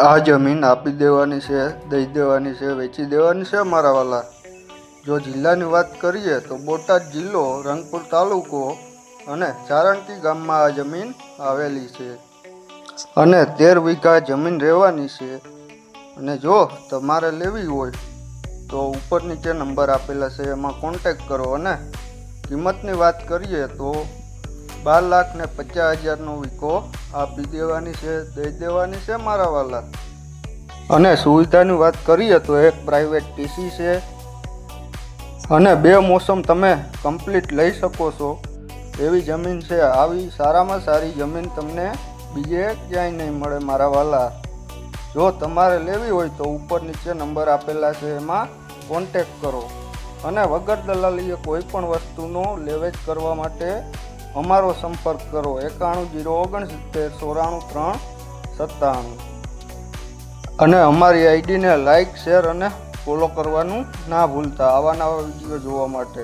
આ જમીન આપી દેવાની છે, દઈ દેવાની છે, વેચી દેવાની છે મારા વાલા. જો જિલ્લાની વાત કરીએ તો બોટાદ જિલ્લો, રંગપુર તાલુકો અને ચારણકી ગામમાં આ જમીન આવેલી છે અને 13 વીઘા જમીન રહેવાની છે. અને જો તમારે લેવી હોય તો ઉપર નીચે નંબર આપેલા છે, એમાં કોન્ટેક કરો. અને કિંમતની વાત કરીએ તો 12,50,000નો વીકો આપી દેવાની છે, દઈ દેવાની છે મારા વાલા. અને સુવિધાની વાત કરીએ તો એક પ્રાઇવેટ ટીસી છે અને 2 મોસમ તમે કમ્પ્લીટ લઈ શકો છો એવી જમીન છે. આવી સારામાં સારી જમીન તમને બીજે ક્યાંય નહીં મળે મારા વાલા. જો તમારે લેવી હોય તો ઉપર નીચે નંબર આપેલા છે, એમાં કોન્ટેક કરો. અને વગર દલાલીએ કોઈ પણ વસ્તુનો લેવેચ કરવા માટે અમારો સંપર્ક કરો 9109699397. અને અમારી આઈડીને લાઈક, શેર અને ફોલો કરવાનું ના ભૂલતા આવા નવા વિડીયો જોવા માટે.